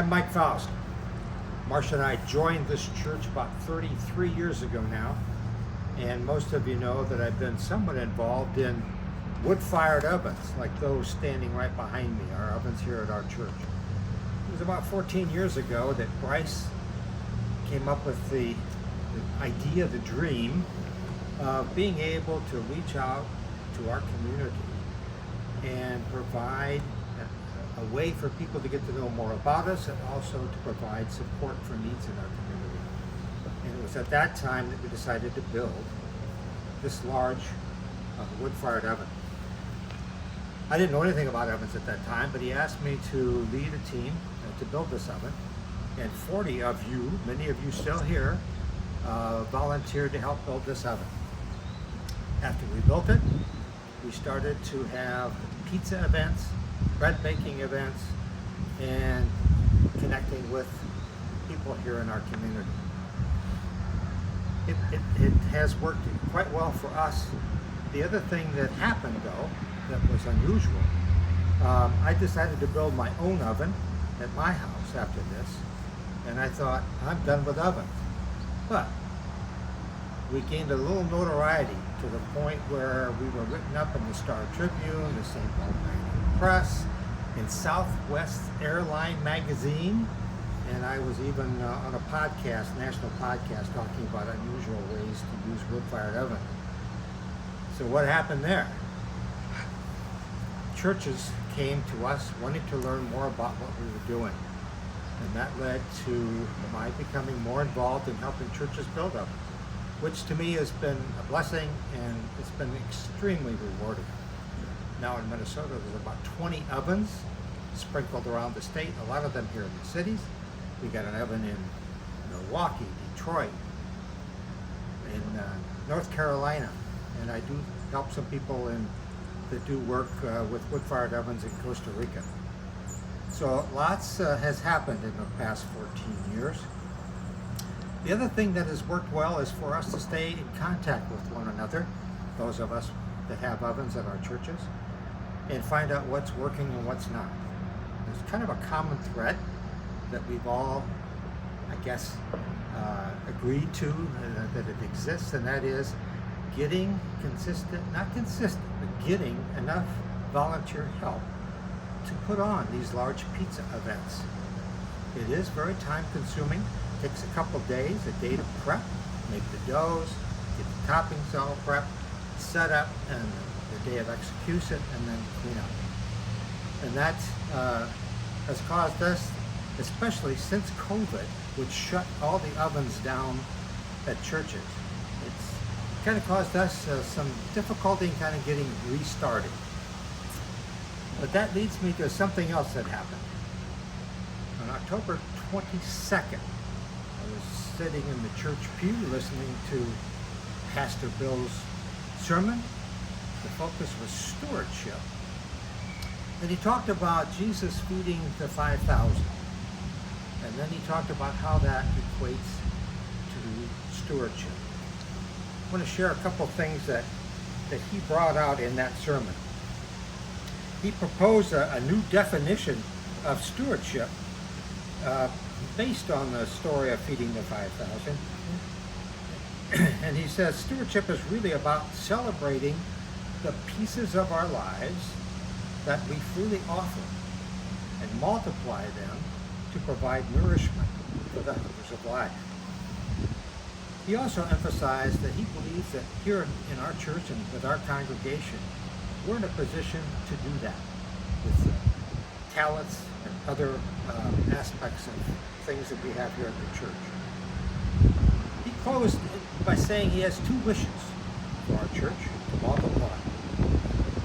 I'm Mike Faust. Marcia and I joined this church about 33 years ago now, and most of you know that I've been somewhat involved in wood-fired ovens, like those standing right behind me, our ovens here at our church. It was about 14 years ago that Bryce came up with the idea, the dream, of being able to reach out to our community and provide a way for people to get to know more about us and also to provide support for needs in our community. And it was at that time that we decided to build this large wood-fired oven. I didn't know anything about ovens at that time, but he asked me to lead a team to build this oven. And 40 of you, many of you still here, volunteered to help build this oven. After we built it, we started to have pizza events, bread baking events, and connecting with people here in our community. It has worked quite well for us. The other thing that happened, though, that was unusual, I decided to build my own oven at my house after this, and I thought, I'm done with ovens. But we gained a little notoriety to the point where we were written up in the Star Tribune, the St. Paul Press, in Southwest Airline magazine, and I was even on a podcast, national podcast, talking about unusual ways to use wood-fired oven. So what happened there? Churches came to us wanting to learn more about what we were doing, and that led to my becoming more involved in helping churches build ovens, which to me has been a blessing and it's been extremely rewarding. Now in Minnesota, there's about 20 ovens sprinkled around the state, a lot of them here in the cities. We got an oven in Milwaukee, Detroit, in North Carolina, and I do help some people that do work with wood-fired ovens in Costa Rica. So lots has happened in the past 14 years. The other thing that has worked well is for us to stay in contact with one another, those of us that have ovens at our churches, and find out what's working and what's not. There's kind of a common thread that we've all, I guess, agreed to, that it exists, and that is getting not consistent, but getting enough volunteer help to put on these large pizza events. It is very time consuming. It takes a couple days, a day to prep, make the doughs, get the toppings all prepped, set up, and the day of execution, and then clean up. And that has caused us, especially since COVID, which shut all the ovens down at churches, it's kind of caused us some difficulty in kind of getting restarted. But that leads me to something else that happened. On October 22nd, I was sitting in the church pew listening to Pastor Bill's sermon. The focus was stewardship. And he talked about Jesus feeding the 5,000. And then he talked about how that equates to stewardship. I want to share a couple things that he brought out in that sermon. He proposed a new definition of stewardship based on the story of feeding the 5,000. And he says stewardship is really about celebrating the pieces of our lives that we freely offer and multiply them to provide nourishment for the hunters of life. He also emphasized that he believes that here in our church and with our congregation, we're in a position to do that with talents and other aspects of things that we have here at the church. He closed by saying he has two wishes for our church to multiply.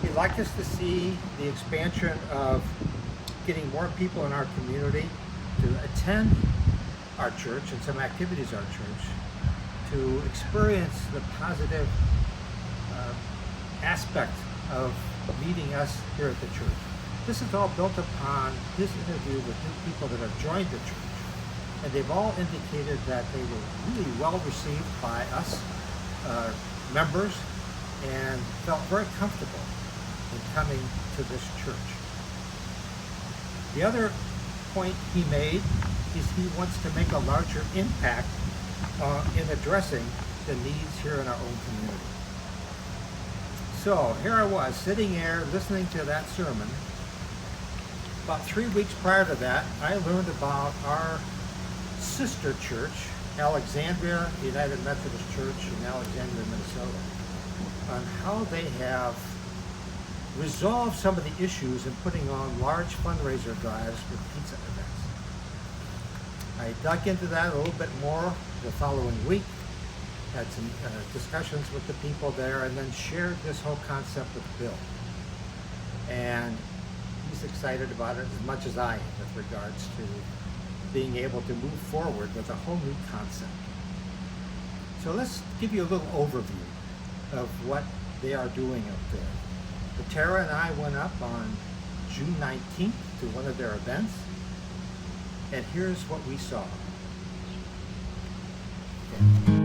He'd like us to see the expansion of getting more people in our community to attend our church and some activities at our church, to experience the positive aspect of meeting us here at the church. This is all built upon his interview with new people that have joined the church. And they've all indicated that they were really well received by us members and felt very comfortable in coming to this church. The other point he made is he wants to make a larger impact in addressing the needs here in our own community. So here I was sitting here listening to that sermon. About 3 weeks prior to that, I learned about our sister church, Alexandria United Methodist Church in Alexandria, Minnesota, on how they have resolved some of the issues in putting on large fundraiser drives for pizza events. I dug into that a little bit more the following week, had some discussions with the people there, and then shared this whole concept with Bill. And he's excited about it as much as I am with regards to being able to move forward with a whole new concept. So let's give you a little overview of what they are doing up there. But Tara and I went up on June 19th to one of their events, and here's what we saw. Okay.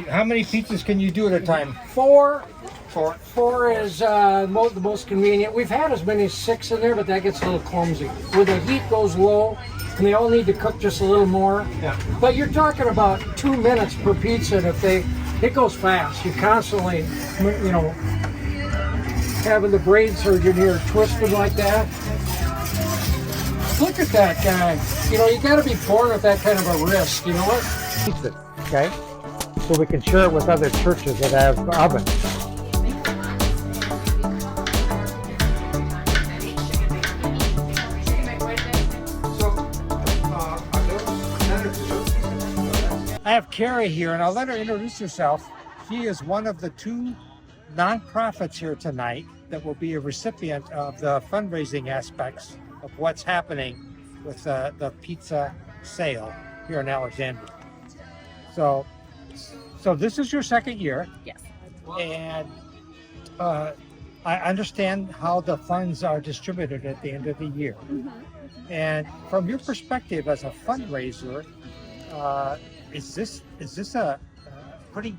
How many pizzas can you do at a time? Four is the most convenient. We've had as many as 6 in there, but that gets a little clumsy. Where the heat goes low, and they all need to cook just a little more. Yeah. But you're talking about 2 minutes per pizza, and it goes fast. You constantly, having the brain surgeon here twisting like that. Look at that guy. You got to be born with that kind of a wrist. You know what? Okay. So we can share it with other churches that have ovens. I have Carrie here, and I'll let her introduce herself. She is one of the 2 nonprofits here tonight that will be a recipient of the fundraising aspects of what's happening with the pizza sale here in Alexandria. So this is your 2nd year. Yes. And I understand how the funds are distributed at the end of the year. Mm-hmm. And from your perspective as a fundraiser, is this a pretty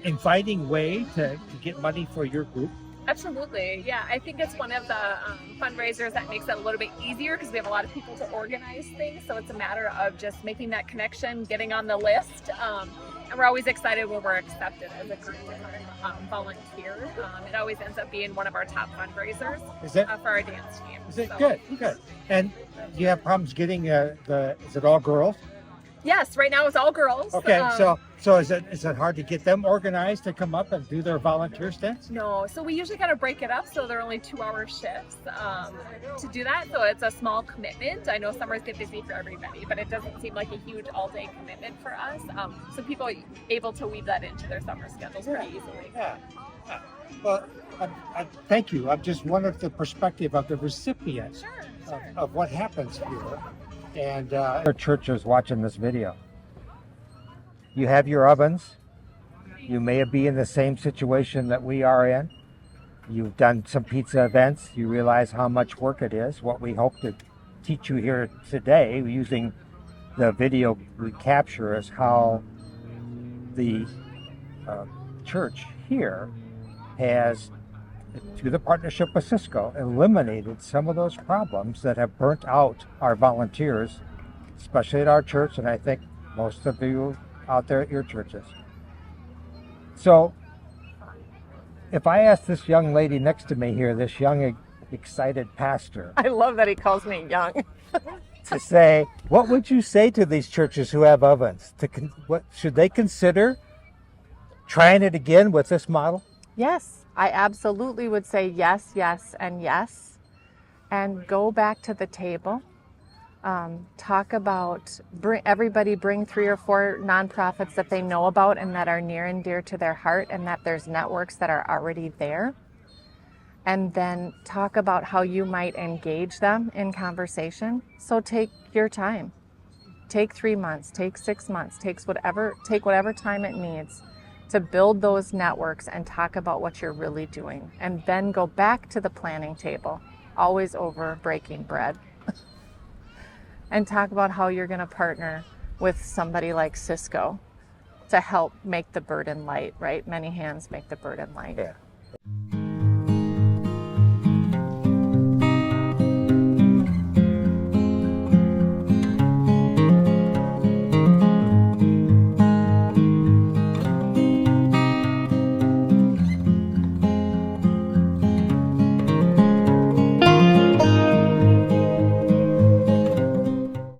inviting way to get money for your group? Absolutely. Yeah, I think it's one of the fundraisers that makes it a little bit easier because we have a lot of people to organize things. So it's a matter of just making that connection, getting on the list. And we're always excited when we're accepted as a group to volunteer. It always ends up being one of our top fundraisers for our dance team. Is it? Good. And do you have problems getting is it all girls? Yes, right now it's all girls. Okay, so is it hard to get them organized to come up and do their volunteer stints? No, so we usually kind of break it up so they're only 2-hour shifts to do that. So it's a small commitment. I know summers get busy for everybody, but it doesn't seem like a huge all-day commitment for us. So people are able to weave that into their summer schedules pretty easily. Yeah. Well, I thank you. I'm just wondering the perspective of the recipient of what happens here. And our church is watching this video. You have your ovens. You may be in the same situation that we are in. You've done some pizza events. You realize how much work it is. What we hope to teach you here today using the video we capture is how the church here has, through the partnership with Cisco, eliminated some of those problems that have burnt out our volunteers, especially at our church, and I think most of you out there at your churches. So if I ask this young lady next to me here, this young, excited pastor, I love that he calls me young. to say, what would you say to these churches who have ovens? What should they consider trying it again with this model? Yes, I absolutely would say yes, yes, and yes. And go back to the table. Talk about, everybody bring 3 or 4 nonprofits that they know about and that are near and dear to their heart, and that there's networks that are already there. And then talk about how you might engage them in conversation. So take your time. Take 3 months, take 6 months, take whatever time it needs to build those networks and talk about what you're really doing. And then go back to the planning table, always over breaking bread. And talk about how you're going to partner with somebody like Cisco to help make the burden light, right? Many hands make the burden light. Yeah.